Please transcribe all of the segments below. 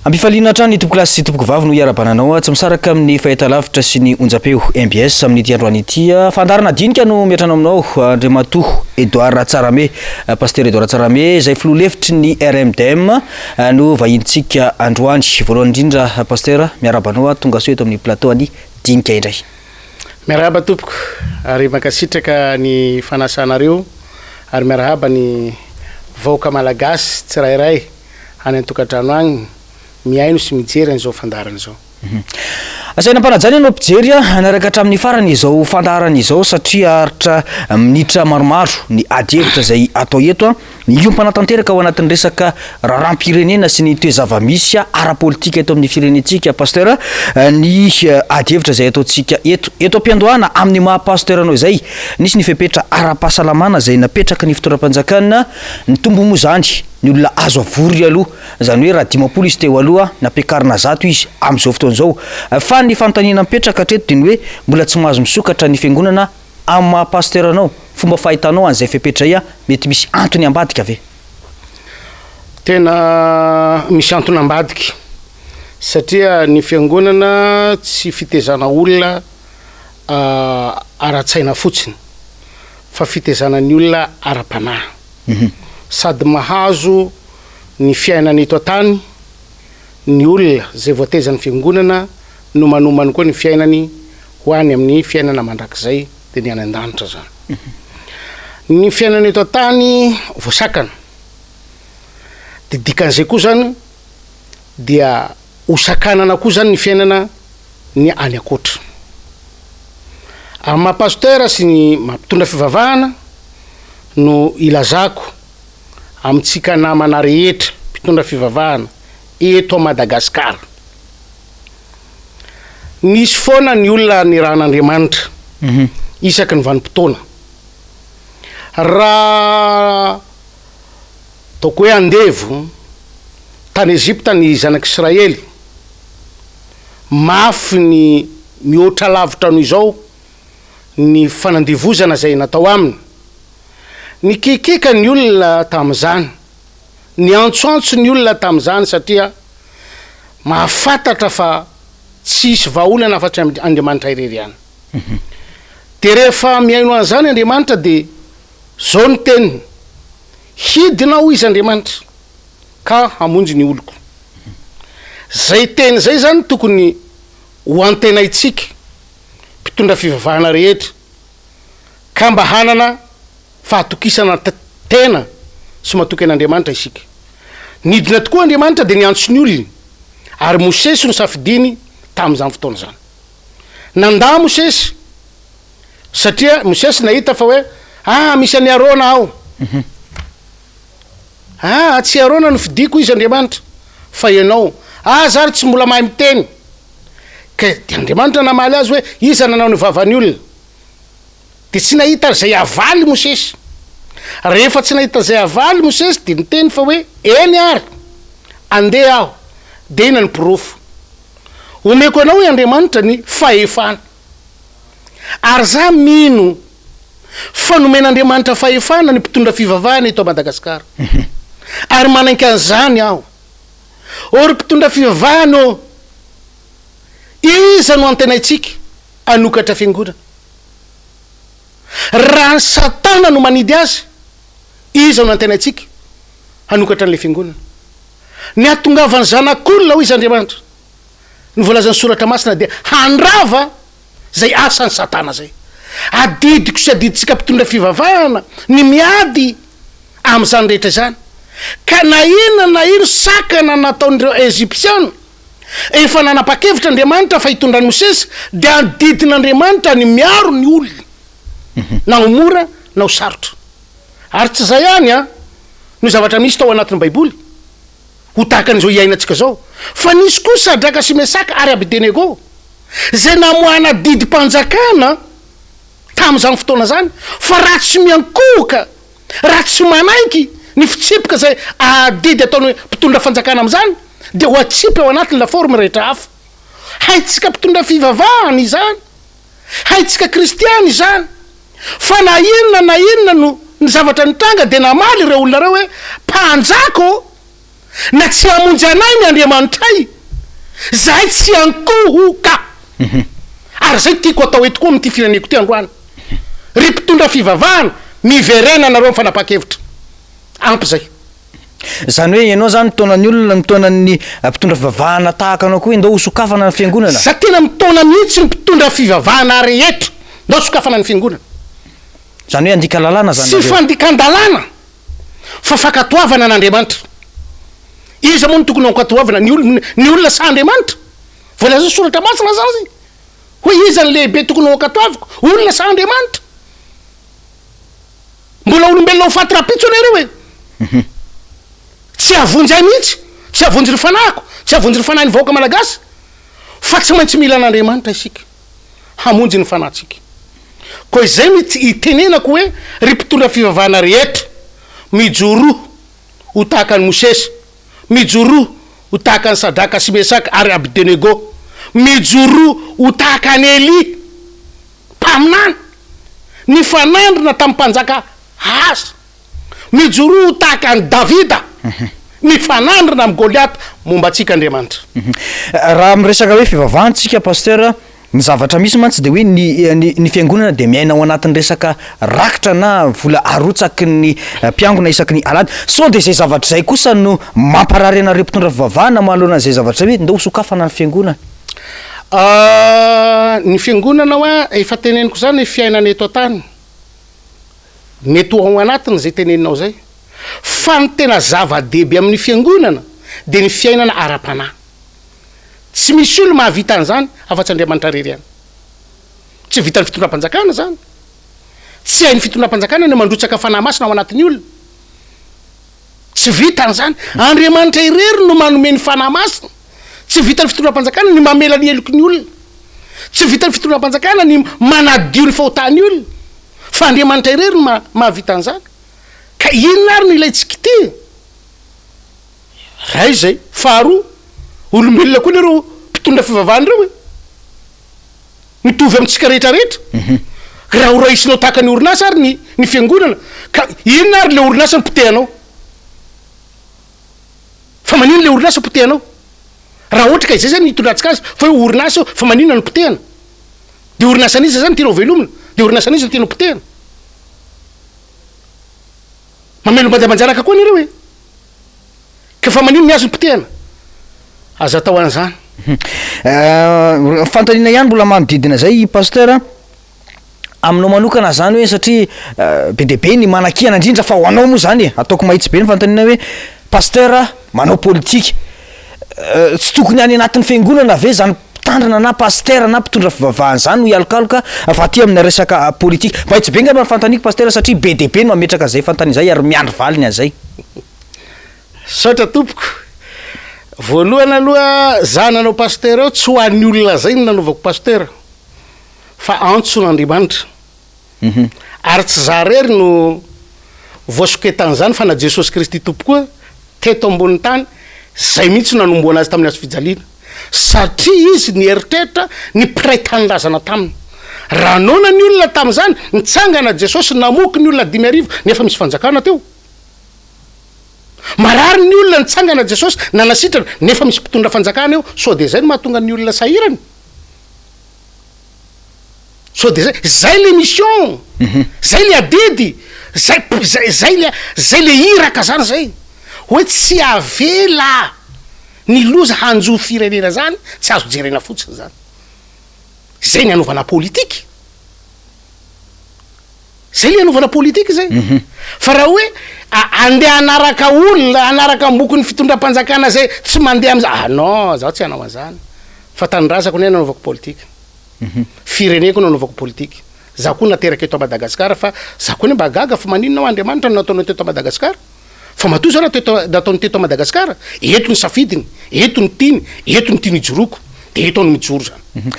Ambifaliana hatrany tompoko lasy sy tompoko vavy no iarabananao tsy misaraka amin'ny fahitalavitra sy ny onjapeo MBS amin'ny ity androany ity fandarana dinika no miatrana aminao Andriamatoa Edouard Tsarame pasteur Edouard Tsarame izay filoha lefitry ny RMDM no vahintsika androany voalohany indrindra pasteur miarabanao tonga soa eto amin'ny plateau any dinika indray miarahaba tompoko ary makasitraka ny fanasanareo ary miarahaba ny vahoaka malagasy tsirairay any an-tokantrano agny miaino sy mijery an'izao fandarana izao. Asaina mpanajany ianao mpijery anaraka hatramin'ny farany izao fandarana izao satria haritra minitra maromaro ny ady hevitra izay atao eto ny iompanatanteraka ao anatin'ny resaka raharam-pirenena sy ny toe-zavamisy ara-politika eto amin'ny firenentsika pasteur ny ady hevitra izay ataontsika eto am-piandohana amin'ny maha-pasteur anao izay nisy ny fepetra ara-pahasalamana izay napetraka ny fitondram-panjakana ny tombo moa zany ny olona azo avory aloha zany hoe raha 10 izy teo aloha nampiakarina 100 izy amin'izao fotoana izao fa ny fanontaniana mipetraka hatreto dia ny hoe mbola tsy mahazo misokatra ny fiangonana amin'ny maha-pasteur anao fomba fahitanao an'izay fepetra ia mety misy antony ambadika ve? Tena misy antony ambadika satria ny fiangonana tsy fitezana olona ara-tsaina fotsiny fa fitezana ny olona ara-panahy. Sady mahazo ny fiainana eto an-tany ny olona zay voatezan'ny fiangonana no manomany koa ny fiainany ho any amin'ny fiainana mandrakizay dia ny any an-danitra zany. Ny fiainana eto an-tany voasakana dia dikan'izay koa zany dia hosakanana koa zany ny fiainana ny any akoatra. Amin'ny maha-pasteur sy ny mampitondra fivavahana no ilazako amintsika namana rehetra mpitondra fivavahana eto Madagasikara. Nisy foana ny olona ny ran'Andriamanitra isaky ny vanim-potoana. Raha toko hoe andevo tany Ezipta ny zanak'Israely mafy ny mihoatra lavitra noho izao ny fanandevozana zay natao aminy. Ny kikika ny olona tamin'izany, ny antsoantso ny olona tamin'izany satria mahafantatra fa tsisy vahaolana afa-tsy Andriamanitra irery ihany. Dia rehefa miaino an'izany Andriamanitra dia zao ny teniny hidina ho izy Andriamanitra ka hamonjy ny oloko. Zay teny zay zany tokony ho antenaitsika mpitondra fivavahana rehetra ka mba hanana fahatokisana tena sy matoky an'Andriamanitra isika. Nidina tokoa Andriamanitra dia niantso ny olony ary Mosesy no safidiny tamin'izany fotoana zany. Nandà Mosesy satria Mosesy nahita fa hoe misy any Arona ao. Tsy Arona no fidiko izy Andriamanitra fa ianao zary tsy mbola mahay miteny. Ka dia Andriamanitra namaly azy hoe iza nanao ny vavany olona dia tsy nahita zay avaly Mosesy. Rehefa tsy nahita zay avaly Mosesy dia niteny fa hoe eny ary andeha aho dia ina ny pirofo. Omeko anao hoe Andriamanitra ny fahefana. Ary za mino fa nomen'Andriamanitra fahefana ny mpitondra fivavahana eto Madagasikara. Ary manaiky an'izany aho. Ory mpitondra fivavahana iza no antenaitsika anokatra fiangonana. Raha ny Satana no manidy azy iza no antenaitsika hanokatra an'ilay fiangonana. Ny atongavany zanak'olona ho izy Andriamanitra ny voalazan'ny soratra masina dia handrava zay asan'ny Satana zay. Adidiko sy adiditsika mpitondra fivavahana ny miady amin'izany rehetra zany. Ka na ino sakana nataon'ireo Ezipsiana efa nanapa-kevitra Andriamanitra fa hitondrany Mosesy dia adidin'Andriamanitra ny miaro ny olona na ho mora na ho sarotra. Ary tsy zay ihany no zavatra misy tao anatin'ny Baiboly ho tahaka an'izao iainantsika zao. Fa nisy kosa Sadraka sy Mesaka ary Abednego zay namoahana didim-panjakana tamin'izany fotoana zany fa raha tsy miankohoka, raha tsy manaiky ny fitsipika zay adidy ataony hoe mpitondra fanjakana amin'izany dia ho atsipy ao anatin'ny laforme rehetra hafa. Haitsika mpitondra fivavahana izany, haitsika kristiany izany. Fa na inona no ny zavatra nitranga dia namaly ireo olona reo hoe mpanjako na tsy hamonjy anay ny Andriamanitray zahay tsy ankohoka ary zay tiako atao etokoa am'ty fireneko ty androany ry mpitondra fivavahana miverena anareo am fanapa-kevitra ampy zay zany hoe ianao zany mitaonany olona mitaonany mpitondra fivavahana tahaka anao koa ndao sokafana ny fiangonana za tena mitaona mihitsy ny mpitondra fivavahana rehetra ndao sokafana ny fiangonana zany hoe andika lalàna zany sy fandikan-dalàna fa fankatoavana an'Andriamanitra iza moa no tokony ankatoavana ny olona sa Andriamanitra voalaza soratra masina zany hoe iza ny lehibe tokony ankatoavako olona sa Andriamanitra mbola olombelona ho faty rapitso anareo hoe tsy avonjy mihitsy tsy avonjy ny fanahiko tsy avonjy ny fanahy ny vahoaka malagasy fa tsy maintsy mila an'Andriamanitra isika hamonjy ny fanahintsika koa izay itenenako hoe ry mpitondra fivavahana rehetra mijoro ho tahaka ny Mosesy mijoro ho tahaka ny Sadraka sy Mesaka ary Abdenego mijoro ho tahaka ny Eli mpaminany ny fanandrina tamin'ny mpanjaka Asa mijoro ho tahaka ny Davida ny fanandrina amin'ny Goliath momba antsika Andriamanitra raha miresaka hoe fivavahantsika pasteur ny zavatra misy mantsy de hoe ny fiangonana de miaina ao anatin'ny resaka rakitra na vola arotsaky ny mpiangona isaky ny alady so de zay zavatra zay kosa no mamparary anareo mpitondra fivavahana mahalona zay zavatra hoe ndao sokafana ny fiangonana ny fiangonana hoa efa teneniko zany fiainana eto an-tany mety ao anatiny zay teneninao zay fa ny tena zava-dehibe amin'ny fiangonana de ny fiainana ara-panahy tsy misy olo mahavita an'izany afa-tsy Andriamanitra rery ihany tsy vitany fitondram-panjakana zany tsy hainy fitondram-panjakana ny mandrotsaka fanahy masina ao anatin'ny olona tsy vita an'izany Andriamanitra irery no manome ny fanahy masina tsy vitany fitondram-panjakana ny mamela ny heloky ny olona tsy vitany fitondram-panjakana ny manadio ny fahotany olona fa Andriamanitra irery no mahavita an'izany ka inona ary ny ilayntsika ty ray zay faharoa olombelona koa lereo mpitondra fivavahana reo hoe mitovy amintsika rehetrarehetra raha ho raisinao tahaka ny orinasa ary ny fiangonana ka inona ary le orinasa ny potehanao fa manino le orinasa potehanao raha ohatra ka izay zany hitondratsika azy fa hoe orinasa fa manino ny potehana de orinasan'iza zany tianao velomina de orinasan'iza tianao potehana mamelom-banjabanjaraka koa nireo hoe ka fa manino ny azo ny potehana aza atao an'izany fantanina ihany mbola manodidina zay pasteur aminao manokana zany hoe satria be de be ny manakihana indrindra fa ho anao moa zany ataoko mahitsy be ny fantanina hoe pasteur manao politika tsy tokony any anatin'ny fiangonana ve zany mpitandrina na pasteur na mpitondra fivavahana zany ho ialokaloka fa aty amina resaka politika mahitsy be ngamba ny fantaniko pasteur satria be de be no mametraka zay fantany zay ary miandry valiny azay saotra tompoko voalohany aloha za nanao pasteur ao tsy ho an'ny olona zay ny nanaovako pasteur fa antson'Andriamanitra ary tsy za rery no voasoketan'izany fa na Jesosy Kristy tompokoa teto ambony tany zay mihitsy nanomboana azy tamin'ny azo fijaliana satria izy ny eritreritra ny mpiray-tanindrazana taminy raha nona ny olona tamin'izany nitsangana Jesosy namoky ny olona 5,000 nefa misy fanjakana teo marary ny olona nitsangana Jesosy nanasitrana nefa misy mpitondra fanjakana eo so de zay no mahatonga ny olona sahirany so de zay le mission zay le adedy zay le iraka zany zay hoe tsy avela ny loza hanjo firenena zany tsy azo jerena fotsiny zany zay ny anovana politika zay le anovana politika zay fa raha hoe andeha anaraka olona anaraka ambokony fitondram-panjakana zay tsy mandeha am'za non zaho tsy hanao an'izany fa tanindrazako ny nanovako politika fireneko nanovako politika za koa nateraka eto a Madagasikara fa za koa ny mba gaga fa maninonao Andriamanitra no nataonao teto a Madagasikara fa matoa zao nataony teto a Madagasikara eto ny safidiny eto ny tiny eto ny tiany joroko de eto no mijoro zany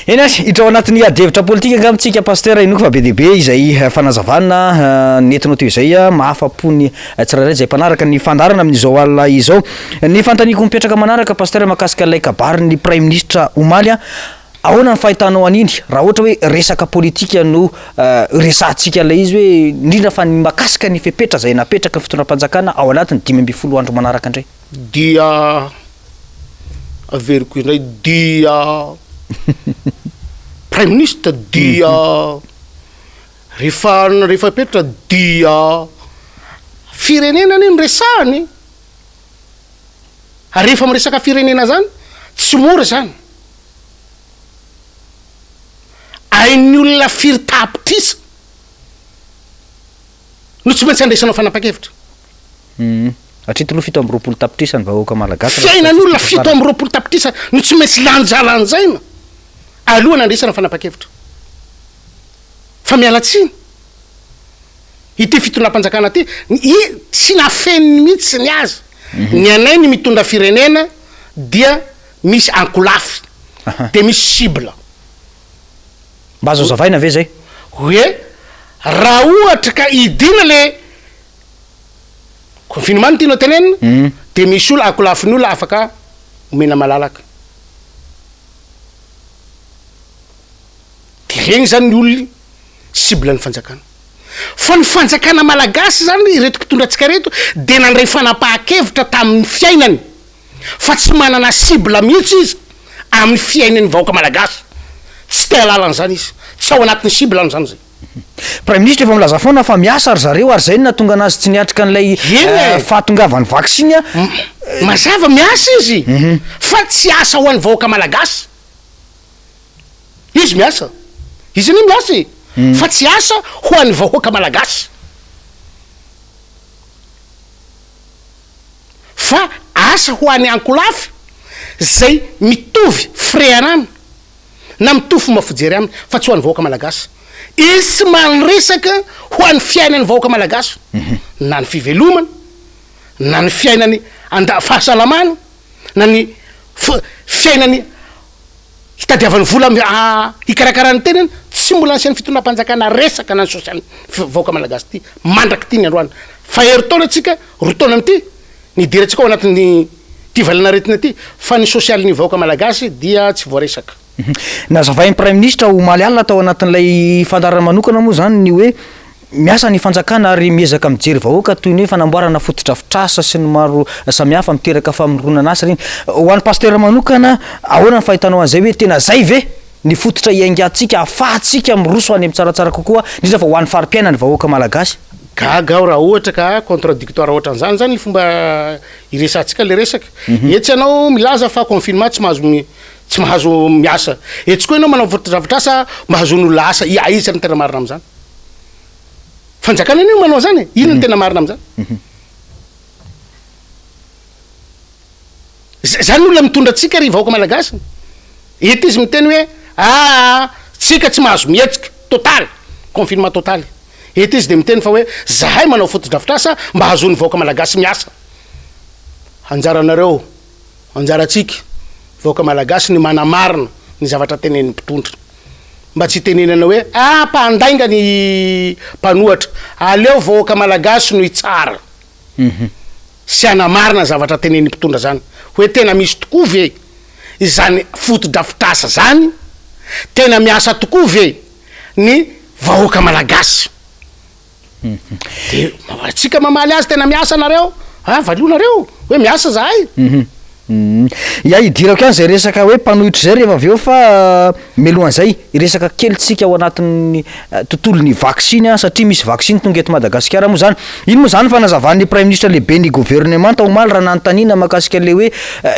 eny azy hidra ao anatin'ny adevitra politika angamitsika pasteur inoko fa be dehibe izay fanazavana nentinao teo izay mahafapo ny tsirairay zay mpanaraka ny fandarana amin'izao alina izao ny fantaniko mipetraka manaraka pasteur mahakasika ilay kabary ny prime ministre Omaly ahoana ny fahitanao an'iny raha ohatra hoe resaka politika no resantsika lay izy hoe indrindra fa ny makasika ny fepetra zay napetraka ny fitondram-panjakana ao anatiny 5 andro manaraka indray dia averiko indray dia prime ministre dia rehefa petra dia firenenany ny resahany ary rehefa miresaka firenena zany tsy mora zany hain'ny olona firy tapitrisa no tsy maintsy andraisanao fanapa-kevitra atria toloha 7 tapitrisa ny vahoaka malagasy fiainany olona 7 tapitrisa no tsy maintsy lanjalanjaina alohany andraisana fanapa-kevitra fa mialatsiny ity fitondram-panjakana ty tsy nafeniny mihitsy ny azy ny anay ny mitondra firenena dia misy ankolafy de misy cible mba azo zavaina ave zay hoe raha ohatra ka idina le confinement tianao tenenina de misy olo ankolafiny olo afaka omena malalaka de regny zany ny olony cible ny fanjakana fa ny fanjakana malagasy zany reto kitondratsika reto de nandray fanapaha-kevitra tamin'ny fiainany fa tsy manana cible mihitsy izy amin'ny fiainany vahoaka malagasy tsy te alalan'zany izy tsy ao anatin'ny cible an'zany zay prime ministre efa milaza foana fa miasa ary zareo ary zay natonga anazy tsy niatrika an'ilay fahatongavany vaksiny mazava miasa izy fa tsy asa ho an'ny vahoaka malagasy izy miasa izy ny miasa fa tsy asa ho an'ny vahoaka malagasy fa asa ho an'ny ankolafy zay mitovy frais anamy na mitovy fomba fijery aminy fa tsy ho an'ny vahoaka malagasy izy tsy manresaka ho an'ny fiainany vahoaka malagasy na ny fivelomany na ny fiainany fahasalamany na ny fiainany hitadiavany vola hikarakarany tenany tsy mbola ansiany fitondram-panjakana resaka na ny sosialy vahoaka malagasy ty mandraky ty ny androany fa heritaona atsika rotaona amity nidirantsika ao anatin'ny ty valana retina ty fa ny sosialy ny vahoaka malagasy dia tsy voaresaka nazavain'ny prime ministre omaly alina tao anatin'ilay fandarana manokana moa zany ny hoe miasa ny fanjakana ary miezaka mijery vahoaka toy ny hoe fanamboarana fotodrafitrasa sy ny maro samihafa miteraka famoronana asy reny ho an'ny pasteur manokana ahoana ny fahitanao an'izay hoe tena zay ve ny fototra iaingatsika afahatsika miroso any am'tsaratsara kokoa indrindra fa ho an'ny farim-piainany vahoaka malagasy gaga ao raha ohatra ka contradictoire ohatra an'zany zany fomba iresantsika le resaka etsy anao milaza fa confinement tsy mahazo miasa etsy koa ianao manao fotodrafitrasa mahazo n'olona asa izy ny tena marina am'zany fanjakana anio manao zany ino ny tena marina am'zany zany olona mitondra atsika ry vahoaka malagasy ety izy miteny hoe tsika tsy mahazo mihetsika totaly confinement totaly ety izy de miteny fa hoe zahay manao fotodrafitrasa mba hazony vahoaka malagasy miasa anjaranareo anjaratsika vahoaka malagasy ny manamarina ny zavatra tenen'ny mpitondra mba tsy tenenana hoe mpandainga ny mpanohatra aleo vahoaka malagasy no itsara sy anamarina zavatra tenen'ny mpitondra zany hoe tena misy tokoa ve izany fotodrafitrasa zany tena miasa tokoa ve ny vahoaka malagasy de tsika mamaly azy tena miasa nareo valionareo hoe miasa zahay ia idirako ihany zay resaka hoe mpanohitra zay rehefa aveo fa melohan'zay iresaka kelytsika ao anatin'ny tontolony vaksiny satria misy vaksiny tonga eto Madagasikara moa zany ino moa zany fanazavan'ny prime ministre lehibe ny gouvernement omaly raha nanontaniana makasika le hoe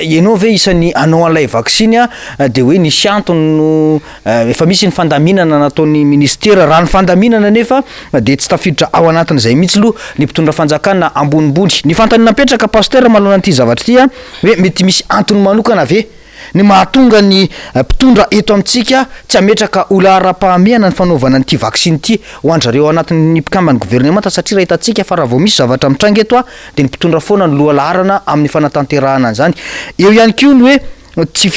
ianao ve isan'ny anao an'ilay vaksiny de hoe nisy antony no efa misy ny fandaminana nataon'ny ministera raha ny fandaminana nefa de tsy tafiditra ao anatin'izay mihitsy aloha ny mpitondra fanjakana ambonimbony ny fantanina petraka pasteur manoloana an'ity zavatra ty hoe mety misy antony manokana ave ny mahatonga ny mpitondra eto amintsika tsy ametraka ola ara-pahamehana ny fanaovana nyity vaksiny ty ho andrareo anatin'ny mpikambany gouvernement satria raha hitantsika fa raha vao misy zavatra mitranga eto de ny mpitondra foana ny loha laharana amin'ny fanatanterahana an'izany eo ihany koa ny hoe tsy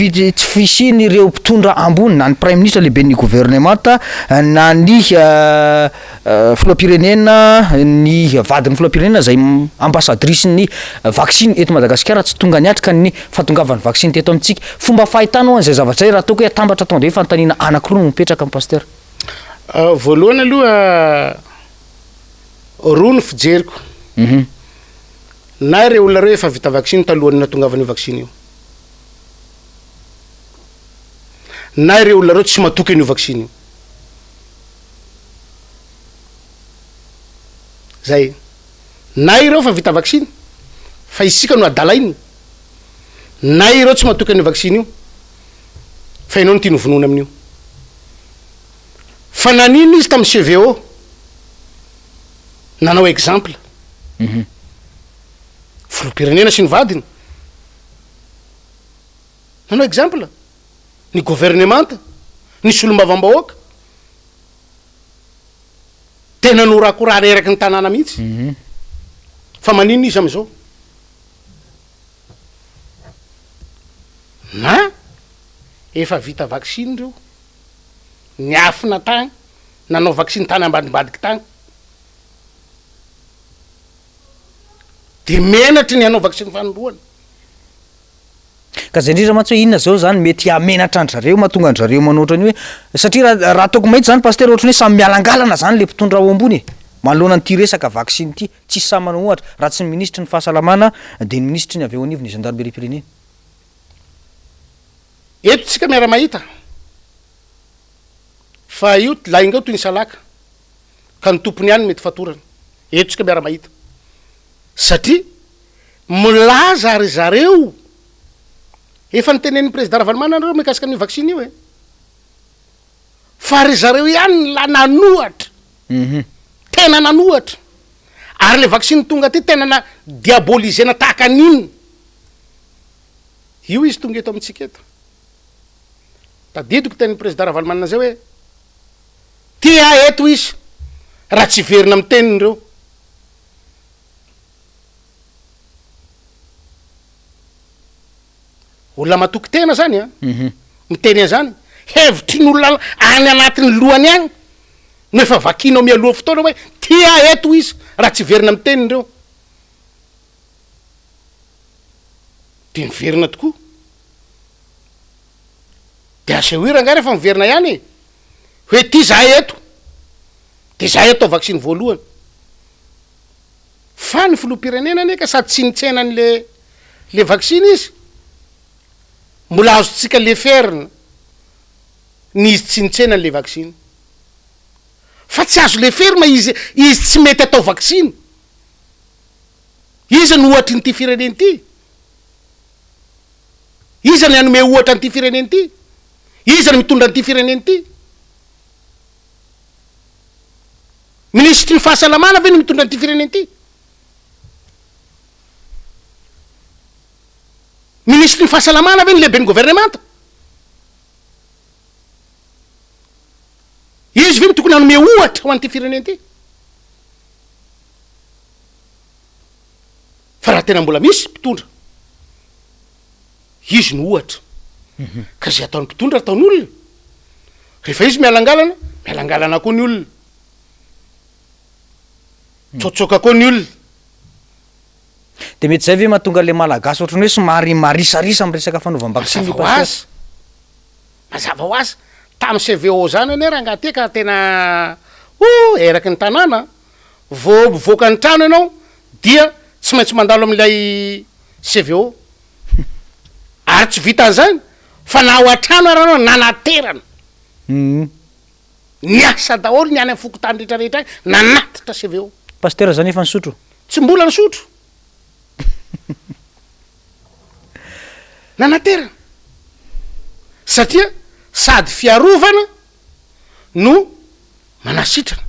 fisiny ireo mpitondra ambony na ny prime ministre lehibe ny gouvernementa na ny filoam-pirenena ny vadin'ny filoam-pirenena zay ambassadrisy ny vaccine eto Madagasikara tsy tonga niatrika ny fahatongavany vaccine teto amintsika. Fomba fahitana ho an'izay zavatra zay raha ataoko hoe atambatra tonga de hoe fanontaniana anankiroa no mipetraka amin'ny pasteur. Voalohany aloha roa ny fijeriko na ireo olona reo efa vita vaccine talohan'ny natongavany vaccine io na ireo olona reo tsy matoky an'io vaccine io zay na ireo fa vita vaccine fa isika no adalainy na ireo tsy matoky an'io vaccine io fa ianao no tia novonona amin'io fa nanino izy tamin'ny CVO nanao exemple filoam-pirenena sy ny vadiny nanao exemple ny gouvernementa ny solombavam-bahoaka tena norakorary eraky ny tanàna mihitsy fa manino izy am'izao na efa vita vaccine reo ny afina tagny nanao vaccine tany ambadimbadiky tagny de menatry ny hanao vaccine fanoroany ka zay indrindra mantsy hoe inona zao zany mety hamenatra an-drareo mahatonga an-drareo manoatra ny hoe satria raha ataoko mahitsy zany pasteur ohatrany hoe samy mialangalana zany le mpitondra ao ambony manoloana n'ity resaka vaccine ity tsisy samy manao ohatra raha tsy ny ministry ny fahasalamana de ny ministry ny avy eo anivony ny gendarmerie-pirenena eto tsika miara mahita fa io laingao toy ny salaka ka ny tompony ihany mety fatorana eto tsika miara mahita satria milaza ary zareo efa nytenen'ny président Ravalomanana anareo mikasika ny vaccine io fa ry zareo ihany la nanohatra tena nanohatra ary le vaccine tonga ty tena na diabolisena tahaka an'iny io izy tonga eto amintsika eto tadidiko ten'ny président Ravalomanana zay hoe tia eto izy raha tsy verina amin'ny teniny reo olona matoky tena zany miteny zany hevitry ny olona any anatin'ny lohany agny no efa vakinao mialoha fotoana hoe tia eto izy raha tsy verina amin'ny teniny reo de miverina tokoa de asehoira nga rehefa miverina ihany hoe ty zahay eto de zahay eto vaccine voalohany fa ny filoam-pirenena neka sady tsy nitsena le vaccine izy mbola azotsika le ferina ny izy tsy nitsena le vaccine fa tsy azo le ferma izy tsy mety atao vaccine iza ny ohatry nyty fireneny ty iza ny anome ohatra nyty fireneny ty iza ny mitondra nyty fireneny ty ministry ny fahasalamana ve ny mitondra nyty fireneny ty ministry ny fahasalamana ve ny lehibe ny gouvernementa izy ve ny tokony hanome ohatra ho an'ity fireneny ty fa raha tena mbola misy mpitondra izy ny ohatra ka zay ataon'ny mpitondra ataon'olona rehefa izy mialangalana koa ny olona tsotsoka koa ny olona de mety zay ve mahatonga le malagasy ohatrany hoe somary marisarisa amin'ny resaka fanaovam-vaccine mazava ho azy tamin'ny CVO zany ane raha ngaty ka tena eraky ny tanàna voaka ny trano ianao dia tsy maintsy mandalo amin'ilay CVO ary tsy vitan'zany fa na ao an-trano ary anao nanaterana niasa daholo ny any amin'ny fokotany rehetrarehetra nanatitra CVO pasteur zany efa nisotro tsy mbola nisotro nanaterana satria sady fiarovana no manasitrana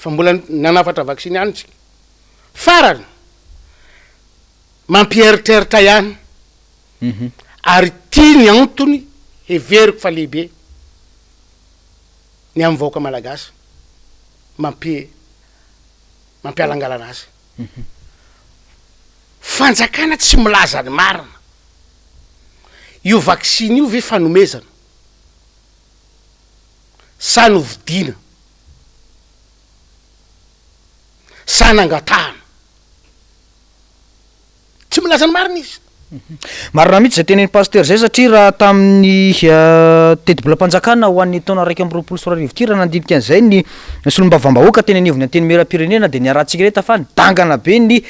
fa mbola nanafatra vaccine ihany tsika farany mampieritreritra ihany ary tia ny antony heveriko fa lehibe ny amin'ny vahoaka malagasy mampialangalana azy fanjakana tsy milaza ny marina io vaksiny io ve fanomezana sa novidina sa nangatahana tsy milaza ny marina izy marina mihitsy zay tenen'ny pasteur zay satria raha tamin'ny teti-bolam-panjakana ho an'ny taona raiky amby roapolo sy roa arivo ty raha nandinika an'izay ny solombavambahoaka teny anivony anteny meram-pirenena de niarantsika reta fa nidangana be ny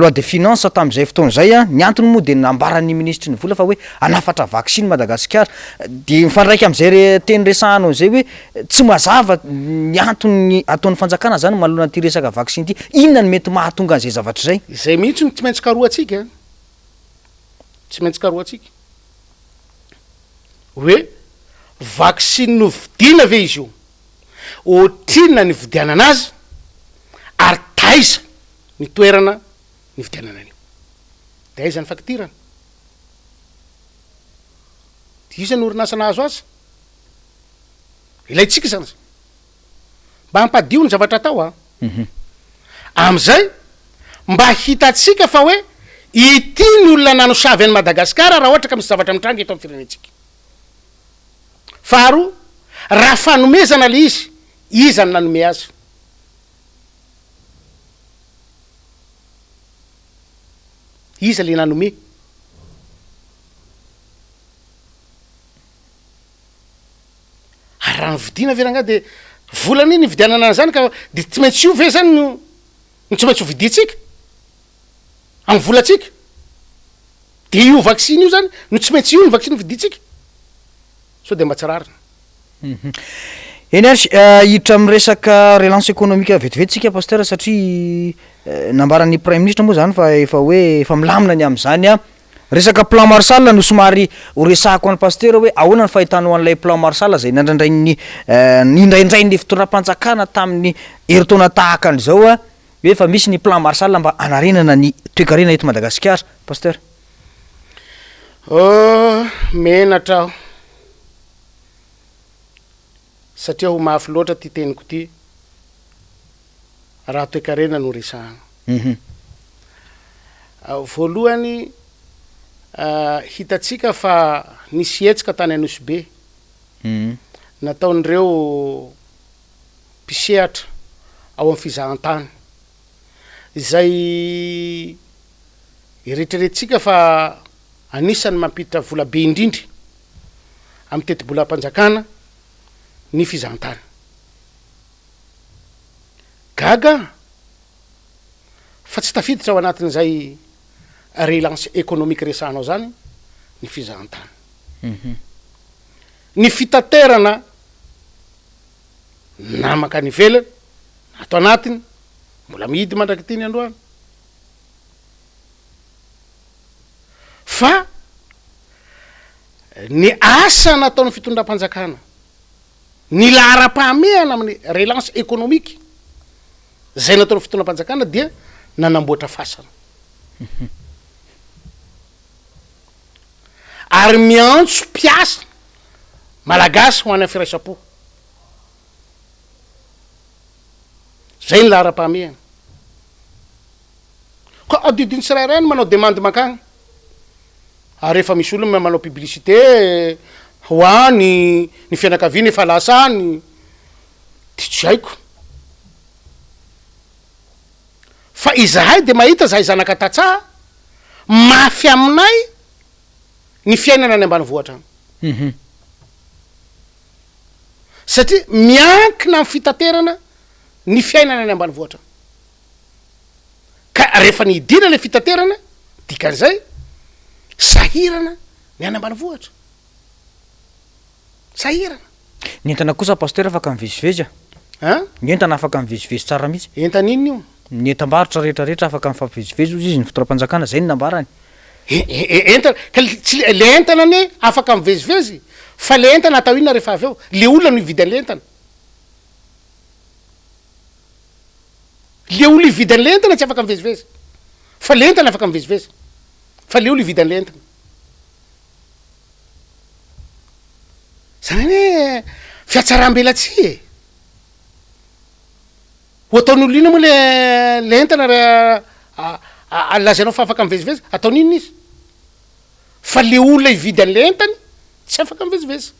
loi de finance tam'izay fotoana zay a ny antony moa de nambaran'ny ministry ny vola fa hoe anafatra vaksiny Madagasikara de mifandraiky am'izay teny resahanao zay hoe tsy mazava ny antony ataon'ny fanjakana zany manoloana ty resaka vaksiny ty inona ny mety mahatonga an'izay zavatra zay izay mihitsy no tsy maintsy karoatsika tsy maintsy karoatsika hoe vaksiny no vidina ve izy io ohatrinona ny vidianana azy ary taiza ny toerana ny vidianana an'io de aiza ny faktirana de iza ny orinasa nahazo azy ilaitsika zany mba hampadio ny zavatra atao a am'izay mba hitatsika fa hoe ity ny olona nanosavy any Madagasikara raha ohatra ka misy zavatra mitranga eto amin'ny firenentsika faharoa raha fanomezana le izy iza ny nanome azy iza le nanome ary raha nyvidina veranga de volana iny vidianana zany ka de tsy maintsy io ve zany no tsy maintsy ho viditsika amin'ny volatsika de io vaksiny io zany no tsy maintsy io ny vaksiny viditsika so de mba tsirarina eny ary hiditra amin'ny resaka relance économique vetivetsika pasteur satria nambaran'ny prime ministre moa zany fa efa hoe efa milamina ny am'izany a resaka plan Marshall no somary horesahako an'ny pasteur hoe ahoana ny fahitanao an'ilay plan Marshall zay nandraindrain'ny indraindrain'ny fitondram-panjakana tamin'ny heritaona tahaka an'izao a hoe efa misy ny plan Marshall mba anarenana ny toekarena eto Madagasikara pasteur menatra aho satria ho mafy loatra ty teniko ty raha toekarena no resahana voalohany hitatsika fa nisy etsika tany Anosy be nataon'ireo mpisehatra ao amin'ny fizahantany izay iretreretsika fa anisany mampiditra vola be indrindry amin'ny teti-bolam-panjakana ny fizahantany gaga fa tsy tafiditra ao anatin'izay relance économique resahanao zany ny fizahantany ny fitaterana namaka ny velany ato anatiny mbola mihidy mandraky tiny androany fa ny asa nataon'ny fitondram-panjakana ny lahara-pahamehana amin'ny relance économique zay nataon'ny fitondram-panjakana dia nanamboatra fasana ary miantso mpiasa malagasy ho any amin'ny firaisam-po zay ny lahara-pahamehana ka adidiny tsirairay ny manao demande makagny ary efa misy olona manao publicité ho any ny fianakaviana efa lasany ty tsy haiko fa izahay de mahita zahay zanaka tatsaha mafy aminay ny fiainana any ambanivohatra satria miankina amin'ny fitaterana ny fiainana any ambanivohatra ka rehefa nidina le fitaterana dikan'izay sahirana ny any ambanivohatra sahirana ny entana kosa pasteur afaka mivezivezy ny entana afaka mivezivezy tsara mihitsy entana inona io ny entam-barotra rehetrarehetra afaka mifampivezivezy ozy izy ny fitondram-panjakana zay ny nambarany entana ka tsy le entana ane afaka mivezivezy fa le entana atao inona rehefa avy eo le olona no ividy an'le entana le olo ividy an'le entana tsy afaka mivezivezy fa le entana afaka mivezivezy fa le olo ividy an'le entana zany hoe fiatsaram-belatsy ho ataon'olo ina moa le entana raha alazanao fa afaka mivezivezy atao ninona izy fa le olona ividy an'le entany tsy afaka miveziveza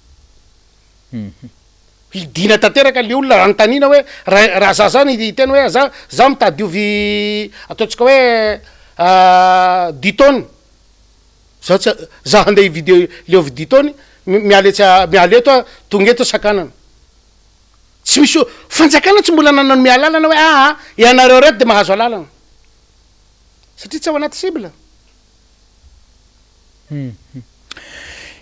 idina tanteraka le olona ranontaniana hoe raha za zany itena hoe za mitady ovy ataontsika hoe 10 tonnes za andeha ividy le ovy 10 tonnes miala eto tonga eto sakanana tsy misy fanjakana tsy mbola nanao miala alana hoe ianareo reto de mahazo alalana satria tsy ao anaty cible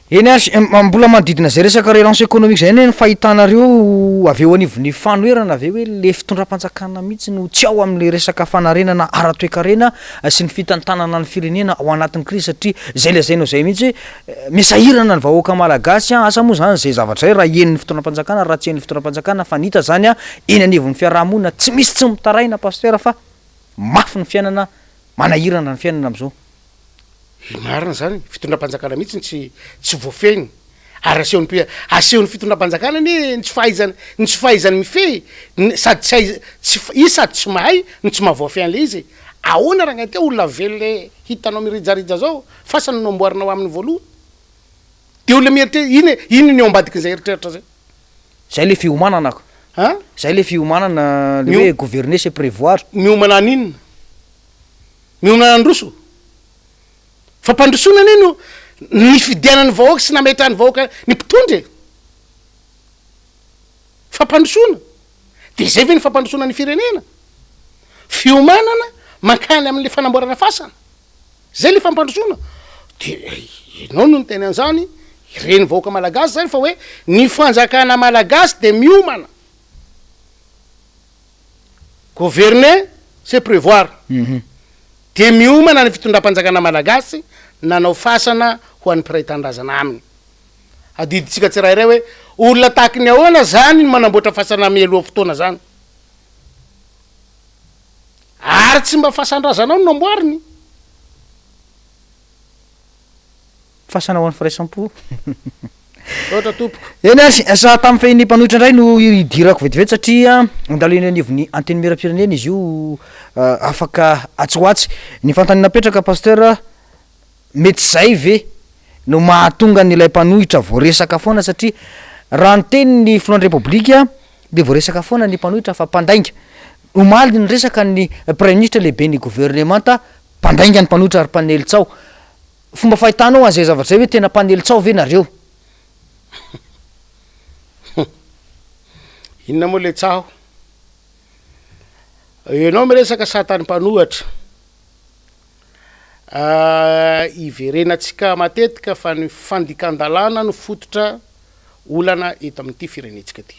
eny ary mbola manodidina zay resaka relance économique zay ny fahitanareo avy eo anivon'ny fanoerana ave hoe le fitondram-panjakana mihitsy no tsy ao am'le resaka fanarenana ara-toekarena sy ny fitantanana ny firenena ao anatin'ny krizy satria zay lazainao zay mihitsy misahirana ny vahoaka malagasy asa moa zany zay zavatra zay raha eniny fitondram-panjakana raha tsy eniny fitondram-panjakana fa nita zany eny anivon'ny fiarahamonina tsy misy tsy mitaraina paster fa mafy ny fiainana manahirana ny fiainana am'izao marina zany fitondram-panjakana mihitsy tsy voafeny ary asehon'ny fitondram-panjakana ny tsy fahaizany mifehy sady izy sady tsy mahay ny tsy mahavoafy an'le izy ahoana raha gnaty olona velole hitanao mirijarija zao fasana no amboarinao amin'ny voalohany de olona mieritrery ino ny eo ambadiky zay eritreritra zay zay le fiomananako zay le fiomanana le hoe gouverner c'est prévoir miomana n'inona miomana androso fa mpandrosonana ino ny fidianany vahoaka sy nametrany vahoaka ny mpitondry fampandrosona de zay ve ny fampandrosona ny firenena fiomanana mankany am'le fanamboarana fasana zay le fampandrosona de enao no nyteny an'izany ireny vahoaka malagasy zany fa hoe ny fanjakana malagasy de miomana gouverner c'est prévoir de miomana ny fitondram-panjakana malagasy nanao fasana ho an'ny mpiray tandrazana aminy adiditsika tsirairay hoe olona tahaky ny ahoana zany ny manamboatra fasana mialoha fotoana zany ary tsy mba fasan-drazanao no amboariny fasana ho an'ny firaisampo ohatra tompoko eny ary sa tamin'ny fehiny mpanohitra indray no idirako vetivety satria andalo eny anivon'ny anteny miram-pirenena izy io afaka atsoatsy ny fantanina petraka paster mety zay ve no mahatonga n'ilay mpanohitra voaresaka foana satria raha nyteny ny filohan'ny repoblika de voaresaka foana ny mpanohitra fa mpandainga omaly ny resaka ny premier ministre lehibe ny gouvernementa mpandainga ny mpanohitra ary mpanelitsao fomba fahitanao an'izay zavatra zay hoe tena mpanelitsao ve nareo inona moa le tsaho enao miresaka satany mpanohatra iverenatsika matetika fa ny fandikan-dalàna no fototra olana eto amin'ity firenetsika ty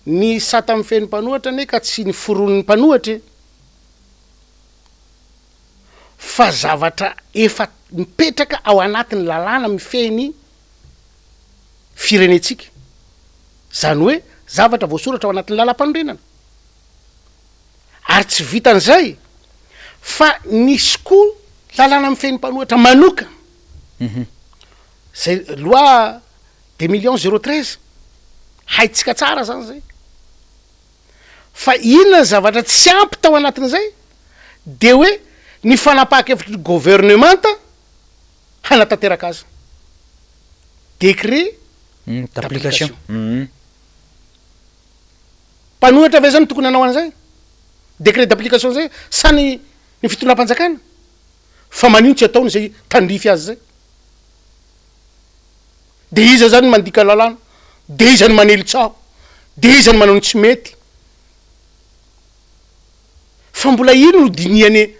ny sata amin'ny feny mpanohatra ne ka tsy ny foron'ny mpanohatra fa zavatra efa mipetraka ao anatin'ny lalàna mifehny firenetsika zany hoe zavatra voasoratra ao anatin'ny lalam-panorenana ary tsy vitan'izay fa nisy koa lalàna mifehny mpanohatra manoka zay loi 2013 haitsika tsara zany zay fa inona ny zavatra tsy ampy tao anatin'izay de hoe ny fanapaha-kevitry gouvernementa hanatanteraka azy décret d'application mpanohatra ave zany tokony anao an'izay décret d'application zay sany ny fitondram-panjakana fa manino tsy ataony zay tandrify azy zay de iza zany mandika lalàna de iza ny manelitsaho de iza ny manao ny tsy mety fa mbola ino no diniany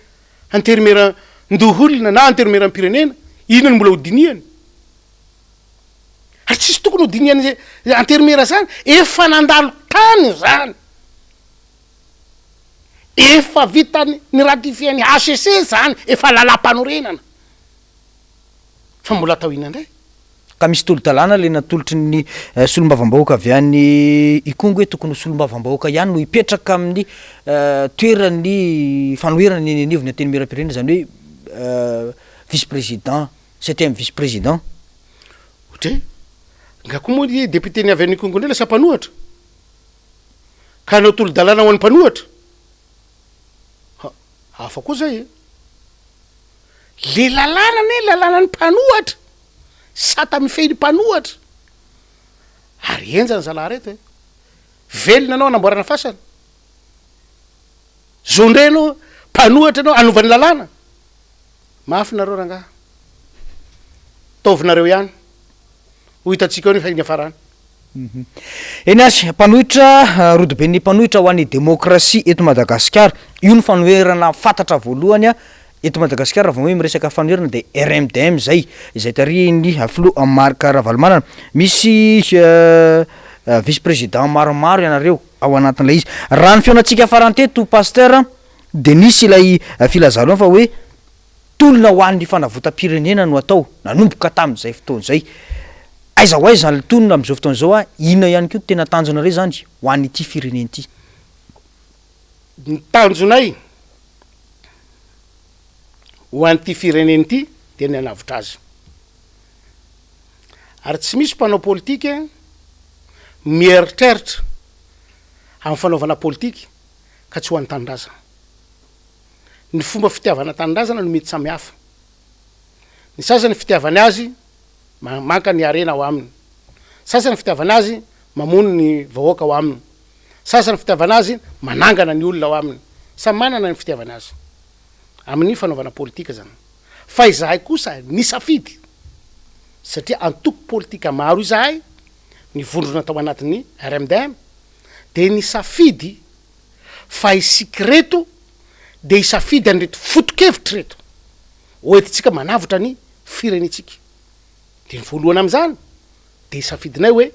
anterimera ndoholona na anterimeram-pirenena ino ny mbola hodiniany ary tsisy tokony ho diniany zay anterimera zany efa nandalo tany zany efa vitany ny ratifiany HCC zany efa lalam-panorenana fa mbola atao ina ndray ka misy tolo-dalàna le natolotry ny solombavam-bahoaka avy any ikongo hoe tokony solombavam-bahoaka ihany no hipetraka amin'ny toerany fanoherany ny anivony anteny miram-pirenena zany hoe vice président 7e vice président ohatra nga koa moa ny député ny avy any ikongo ndray lasa mpanohatra ka anao tolo-dalàna ho an'ny mpanohatra hafa koa zay le lalàna ne lalàna ny mpanohatra sata mifehy ny mpanohatra ary enjany zalahy reto e velona anao anamboarana fasana zondre anao mpanohatra anao anovany lalàna mafy nareo rangaha taovinareo ihany ho hitatsika eo nefa iny afarany eny asy mpanohitra rodobe ny mpanohitra ho an'ny demokrasia eto Madagasikara io ny fanoherana fantatra voalohany a eto Madagasikara vao hoe miresaka fanoherana de RMDM zay izay tarihiny filoha Marc Ravalomanana misy vice président maromaro ianareo ao anatin'ilay izy raha ny fionatsika farany teto pasteur de nisy ilay filazaloana fa hoe tolona ho an'ny fanavotam-pirenena no atao nanomboka tamin'izay fotoana zay aiza ho aiza ny tonona am'izao fotoana zao a inona ihany koa tena tanjonareo zany ho an'ity firenena ity ny tanjonay ho an'ity firenena ity de ny anavotra azy ary tsy misy mpanao politika mieritreritra amin'ny fanaovana politika ka tsy ho an'ny tanindrazana ny fomba fitiavana tanindrazana no mety samy hafa ny sasany fitiavany azy manka ny arena ao aminy sasany fitiavana azy mamono ny vahoaka ao aminy sasany fitiavana azy manangana ny olona ao aminy samy manana ny fitiavana azy amin'ny fanaovana politika zany fa izahay kosa ny safidy satria antoko politika maro izahay ny vondrona tao anatin'ny RMDM de ny safidy fa isika reto de isafidy anreto fotokevitra reto oetitsika manavotra ny firenetsika de ny voalohana am'zany de isafidinay hoe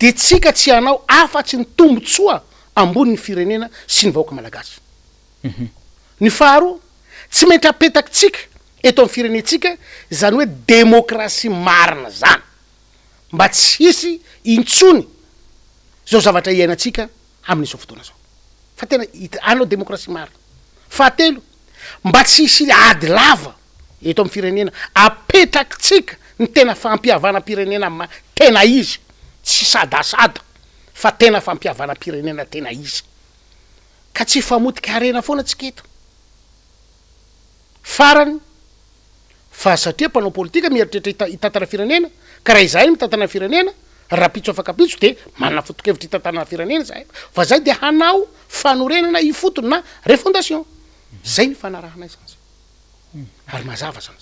de tsika tsy hanao afatsy ny tombotsoa ambony ny firenena sy ny vahoaka malagasy ny faharoa tsy mety apetakytsika eto amin'ny firenetsika zany hoe demokrasia marina zany mba tsy hisy intsony zao zavatra iainatsika amin'izao fotoana zao fa tena anao demokrasia marina fahatelo mba tsy hisy ady lava eto amin'ny firenena apetrakytsika ny tena fampiavana-pirenena tena izy tsy sadasada fa tena fampiavana-pirenena tena izy ka tsy famotika arena foana tsika eto farany fa satria mpanao politika mieritreritra hitantana firenena ka raha izahay mitantana firenena raha pitso afakapitso de manana fotokevitra hitantana firenena zahay fa zay de hanao fanorenana ifotony na refondation zay ny fanarahanay zany ary mazava zany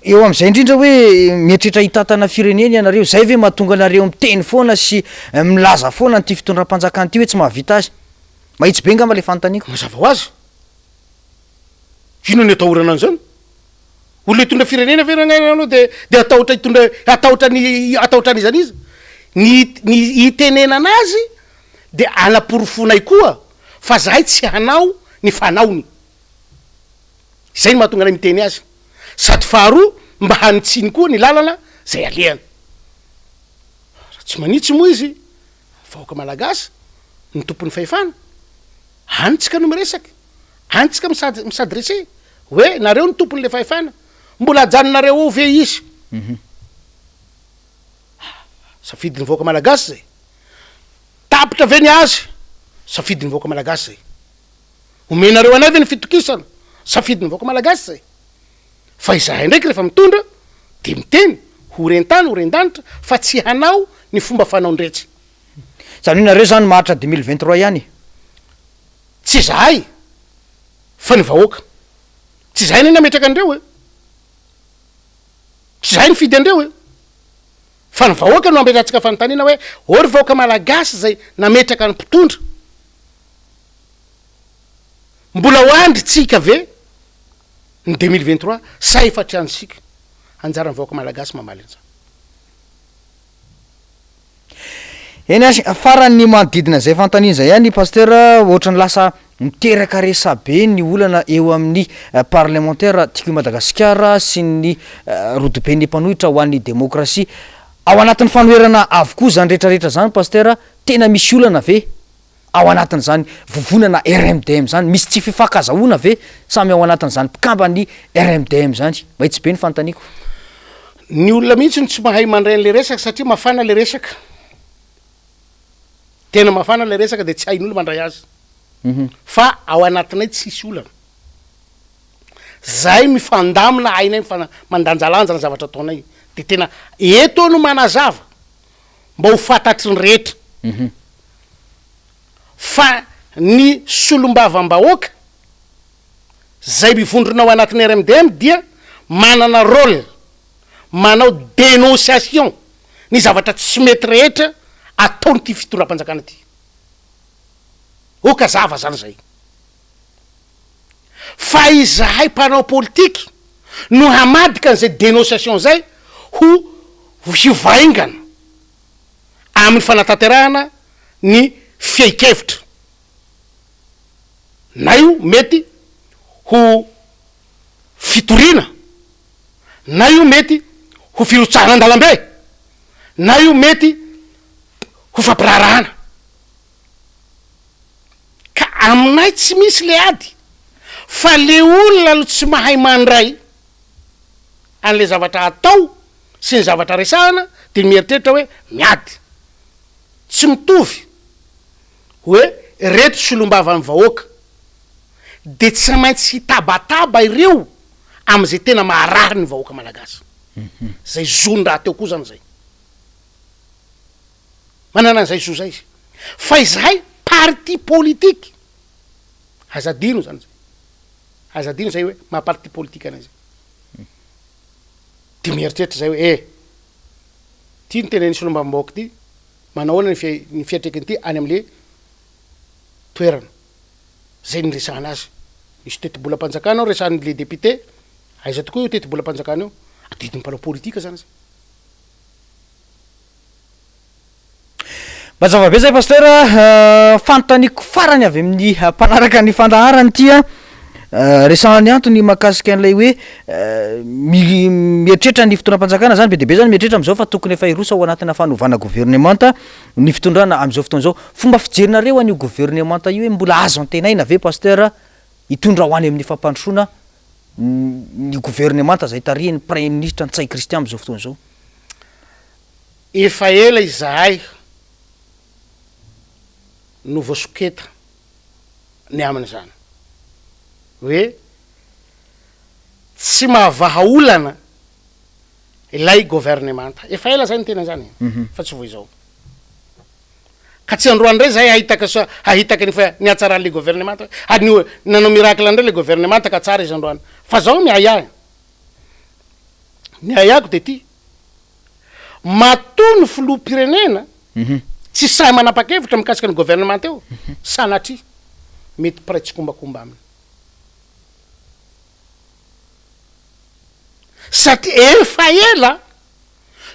eo am'izay indrindra hoe mieritreritra hitantana firenena ianareo zay ve mahatonga anareo miteny foana sy milaza foana nyty fitondram-panjakana ty hoe tsy mahavita azy mahitsy be ngamba le fanontaniako mazava ho azy ino ny atahorana an'izany olona hitondra firenena verananao de atahotra hitondra atahotranyizany izy ny hitenena anazy de anaporofonay koa fa zahay tsy hanao ny fanaony zay ny mahatonga anay miteny azy sady faharoa mba hanitsiny koa ny lalana zay alehany tsy manitsy moa izy vahoaka malagasy ny tompony fahefana anitsika no miresaky anitsika misadresse hoe nareo ny tompony le fahefana mbola ajanonareo ao ve izy safidiny vahoaka malagasy zay tapitra ve ny azy safidiny vahoaka malagasy zay omenareo anay ve ny fitokisana safidiny vahoaka malagasy zay fa izahay ndraiky rehefa mitondra de miteny ho rentany ho rendanitra fa tsy hanao ny fomba fanao ndretsy zany hoe nareo zany maritra 2023 ihany tsy zahay fa ny vahoaka tsy zahay ny nametraka andreo e tsy zahay ny fidy andreo e fa ny vahoaka no ambetratsika fanontaniana hoe ory vahoaka malagasy zay nametraka ny mpitondra mbola ho andry tsika ve ny 2023 sa efatry anysika anjara ny vahoaka malagasy mamaly an'izany eny asy farany manodidina zay fantaniana zay ihany pasteur ohatra ny lasa miteraka resa be ny olana eo amin'ny parlementaire tiako i Madagasikara sy ny rodobe ny mpanohitra ho an'ny demokrasia ao anatin'ny fanoherana avokoa zany rehetrarehetra zany pasteur tena misy olana ve ao anatin'izany vovonana RMDM zany misy tsy fifakazahoana ve samy ao anatin'izany mpikambany RMDM zany mahitsy be ny fanontaniako ny olona mihitsy ny tsy mahay mandray an'le resaka satria mafana le resaka tena mafana le resaka de tsy hain'olo mandray azy fa ao anatinay tsisy olana zay mifandamina ainay mandanjalanjana zavatra ataonay de tena eto no manazava mba ho fantatry ny rehetra fa ny solombavam-bahoaka zay mivondronao anatin'ny RMDM dia manana rôle manao dénonciation ny zavatra tsy mety rehetra ataony ty fitondram-panjakana ty oka zava zany zay fa izahay mpanao politiky no hamadika an'izay dénonciation zay ho hivaingana amin'ny fanatanterahana ny fiaikevitra na io mety ho fitoriana na io mety ho firotsahana an-dalambe na io mety ho fampirarahana ka aminay tsy misy le ady fa le olona alo tsy mahay mandray an'le zavatra atao sy ny zavatra resahana de mieritreritra hoe miady tsy mitovy hoe reto solombavan'ny vahoaka de tsy maintsy hitabataba ireo am'izay tena maharary ny vahoaka malagasy zay zony raha teo koa zany zay manana an'izay zo zay izy fa izahay parti politique azadino zany zay azadino zay hoe mahaparti politique anay zay de mieritreritra zay hoe ty ny teneny solombavam-bahoaka ty manao ahoana ny fiatrekiny ty any am'le toerana zay ny resahana azy misy teti-bolam-panjakana ao resahan'le député aiza tokoa io teti-bolam-panjakana io adidiny mpanao politika zany zay mazava be zay pasteur fanotaniko farany avy amin'ny mpanaraka ny fandaharany tya resahany antony mahakasika an'ilay hoe mieritreritra ny fitondram-panjakana zany be de be zany mieritreritra am'izao fa tokony efa irosa ao anatina fanovana gouvernementa ny fitondrana am'izao fotoana zao fomba fijerinareo an'io gouvernementa io hoe mbola azo antenaina ve pasteur hitondra ho any amin'ny fampandrosoana ny gouvernementa zay tarihin'ny premier ministre Ntsay Christian am'izao fotoana zao efa ela izahay no voasoketa ny aminy zany hoe tsy mahavaha olana ilay gouvernementa efa ela zay ny tena zany fa tsy vo izao ka tsy androany ndray zahay hahitaka nyfa ny atsaran'le gouvernementa any nanao miracle andray le gouvernementa ka tsara izy androany fa zao miaya ny ayako de ty matony filoham-pirenena tsy sahy manapa-kevitra mikasika ny gouvernementa eo sanatry mety pray tsy kombakomba aminy satria efa ela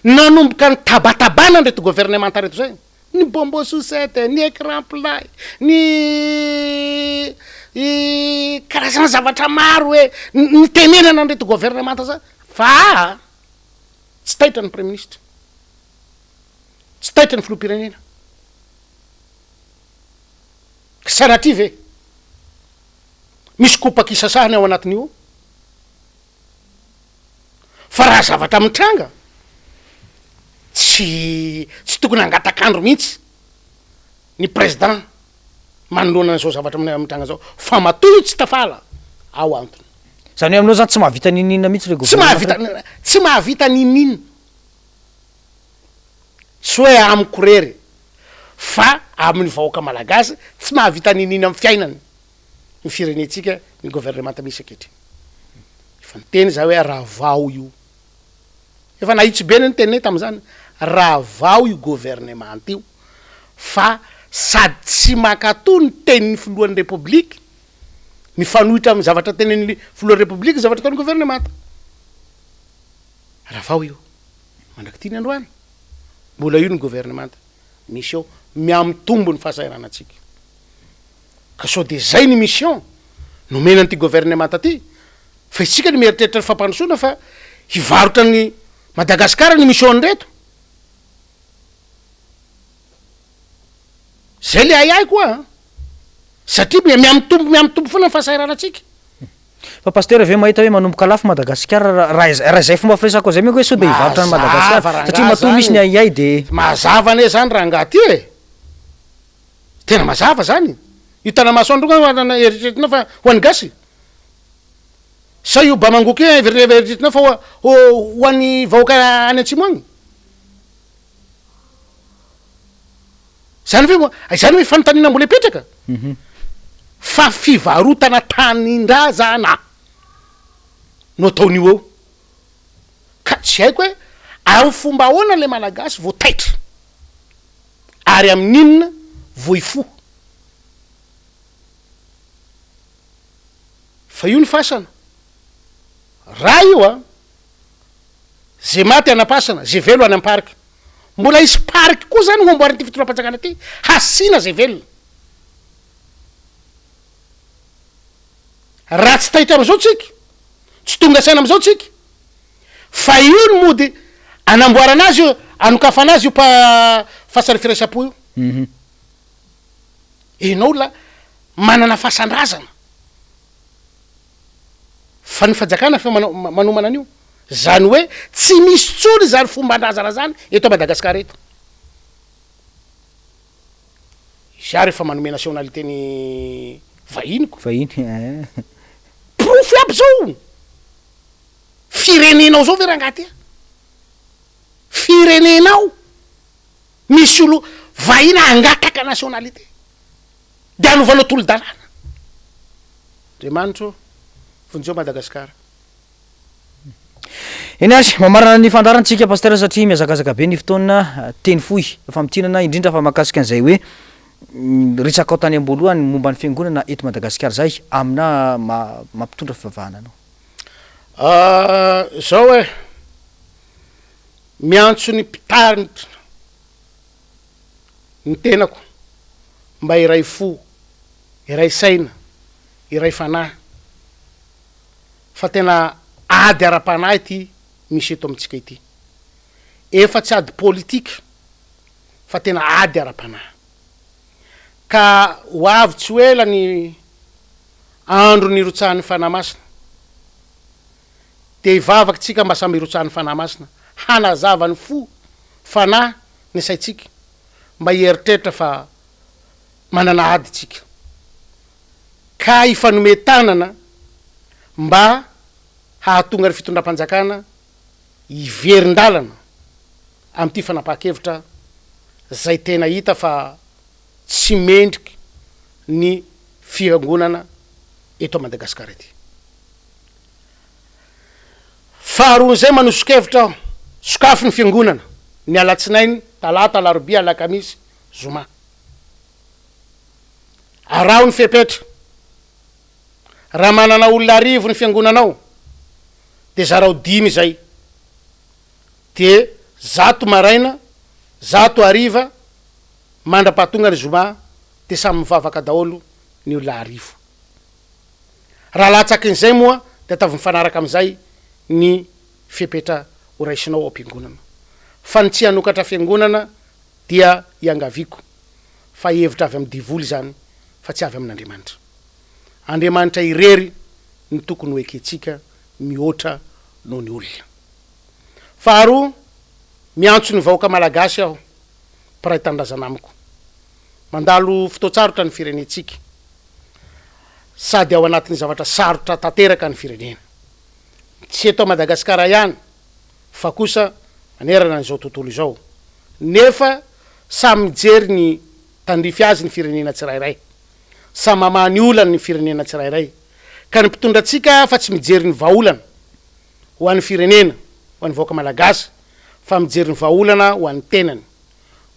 nanomboka ny tabatabana nreto gouvernementa reto zay ny bombo sosety ny écran plat ny karazana zavatra maro hoe ny tenenana nreto gouvernementa zay fa tsy taitra ny premier ministre tsy taitra ny filoham-pirenena sanatria ve misy kopaky isasahany ao anatin'io fa raha zavatra mitranga tsy tokony angatakandro mihitsy ny président manoloana an'izao zavatra mitranga zao fa matoy tsy tafala ao antony zany hoe aminao zany tsy mahavita ninina mihitsy le gouvernement tsy mahavita ninina tsy hoe amiko rery fa amin'ny vahoaka malagasy tsy mahavita ninina amin'ny fiainany ny firenetsika ny gouvernementa misy akehitriny efa nyteny za hoe raha vao io efa nahitsy be ny tenenay tam'izany raha vao io gouvernementa io fa sady tsy makato ny tenin'ny filohan'ny republika ny fanohitra amin'ny zavatra tenen'ny filohan'ny republika zavatra ataon'ny gouvernementa raha vao io mandraky ty ny androany mbola io ny gouvernementa misy eo miamitombo ny fahasahiranantsika ka sao de zay ny mission nomenan'ity gouvernementa ty fa isika ny mieritreritra ny fampandrosoana fa hivarotra ny Madagasikara ny mission nreto zay le ayay koa satria miamitombo foana ny fahasahiranantsika fa pasteur ave mahita hoe manomboka lafo Madagasikara raha zay fomba firesako zay miko hoe sao de hivarotra ny Madagasikara satria matoa misy ny ayay de mazava ane zany raha ngaty e tena mazava zany hitana masoandroana eritreretina fa ho an'ny gasy sa io ba mangoky eritreretina fa ho an'ny vahoaka any antsimo agny zany hoe fanontanina mbola ipetraka fa fivarotana tanindrazana no ataon'io eo ka tsy haiko hoe amin'ny fomba ahoana le malagasy vo taitra ary amin'inona vo ifo fa io ny fasana raha io a zay maty anapasana zay velo any amparika mbola isy pariky koa zany ho amboariny ty fitondram-panjakana ty hasina zay velona raha tsy tahitra am'izao tsika tsy tonga saina am'izao tsika fa io ny mody anamboarana azy io anokafana azy io fasany firaisam-po io enao la manana fasan-drazana fa ny fanjakana fa manomana an'io zany hoe tsy misy tsony zany fomban-drazana zany eto Madagasikara eto za rehefa manome nationalitény vahiniko profy aby zao firenenao zao ve raha ngaty a firenenao misy olo vahina angataka nationalité de anovanao tolo-dalàna Andriamanitro vonjeo Madagasikara eny azy mamarana ny fandarantsika pasteur satria miazakazaka be ny fotoana teny fohy efa mitinana indrindra fa mahakasika an'izay hoe ritsaka ao tany am-boalohany momba ny fiangonana eto Madagasikara zay amina mampitondra fivavahana anao zao hoe miantso ny mpitaritra ny tenako mba iray fo iray saina iray fanahy fa tena ady ara-panahy ty misy eto amitsika ity efa tsy ady politika fa tena ady ara-panahy ka ho avy tsy ho ela ny andro ny rotsahan'ny fanahy masina de hivavaky tsika mba samby rotsahan'ny fanahy masina hanazava ny fo fanahy ny saitsika mba hieritreritra fa manana ady tsika ka hifanome tanana mba hahatonga ry fitondram-panjakana hiverin-dalana am'ty fanapa-kevitra zay tena hita fa tsy mendriky ny fiangonana eto Madagasikara ety faharoan'izay manosokevitra aho sokafo ny fiangonana ny alatsinainy talata alarobia alakamisy zoma araho ny fepetra raha manana olona arivo ny fiangonanao de zarao 5 zay de 100 maraina 100 ariva mandra-pahatonga ny zoma de samy mivavaka daholo ny olona arivo raha latsakin'izay moa de ataovy mifanaraka am'izay ny fepetra ho raisinao ao am-piangonana fa ny tsy hanokatra fiangonana dia iangaviko fa hevitra avy amin'ny divoly zany fa tsy avy amin'Andriamanitra Andriamanitra irery ny tokony ho eketsika mihoatra noho ny olona faharoa miantso ny vahoaka malagasy aho mpiray tandrazana amiko mandalo fotoatsarotra ny firenetsika sady ao anatin'ny zavatra sarotra tanteraka ny firenena tsy eto Madagasikara ihany fa kosa anerana n'izao tontolo izao nefa samy mijery ny tandrify azy ny firenena tsirairay samy mamany olana ny firenena tsirairay ka ny mpitondratsika fa tsy mijery ny vaolana ho an'ny firenena ho an'ny vahoaka malagasy fa mijery ny vaolana ho an'ny tenany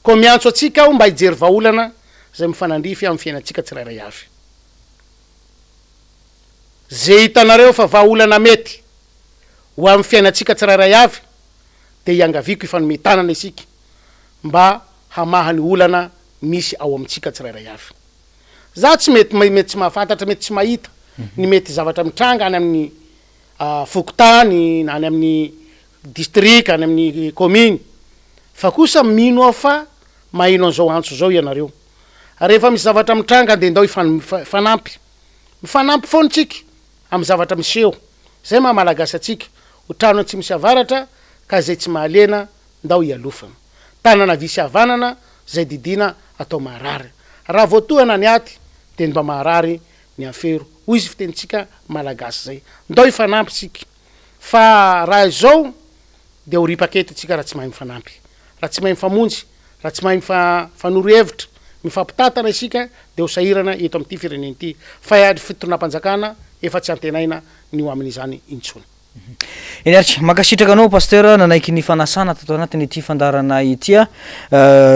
ko miantso atsika aho mba hijery vaolana zay mifanandrify amin'ny fiainatsika tsirairay avy zay hitanareo fa vaolana mety ho amin'ny fiainatsika tsirairay avy de iangaviko ifanome tanana isika mba hamahany olana misy ao amitsika tsirairay avy za tsy mety tsy mahafantatra mety tsy mahita ny mety zavatra mitranga any amin'ny fokotany any amin'ny district any amin'ny commune fa kosa mino aho fa mahino an'izao antso zao ianareo rehefa misy zavatra mitranga de ndao mifanampy foanitsika amy zavatra miseho zay maha malagasy atsika ho trano tsy misy avaratra ka zay tsy mahalena ndao ialofana tanana visy havanana zay didina atao marary raha voatohana ny aty fiteny mba maharary ny afero hoy izy fitenitsika malagasy zay ndao ifanampy tsika fa raha izao de ho ripakety tsika raha tsy mahay mifanampy raha tsy mahay mifamonjy raha tsy mahay mifanoro hevitra mifampitatana isika de ho sahirana eto am'ty fireneny ity fa fitonam-panjakana efa tsy antenaina ny ho amin'izany intsony Inertry makasitraka anao pasteur nanaiky ny fanasana tato anatiny ity fandarana itya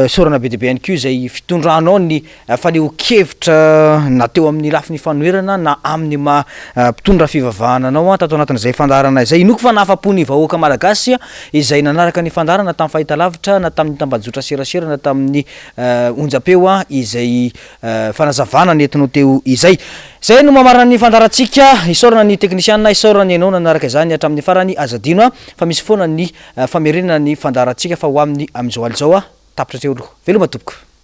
sorana be deabe ihany ko zay fitondranao ny faneo-kevitra na teo amin'ny lafiny fanoerana na amin'ny mpitondra fivavahana anao tato anatin'izay fandarana zay inoko fa nahafapony vahoaka malagasy izay nanaraka ny fandarana tamin'ny fahitalavitra na tamin'ny tambajotra serasera na tamin'ny onjapeo izay fanazavana nentinao teo izay zay no mamarana ny fandarantsika isorana ny teknisianina isorana ianao nanaraka izany hatramin'ny farany azadino fa misy foana ny famerenana ny fandarantsika fa ho amin'ny am'izao alzao tapitra treo aloha veloma tompoko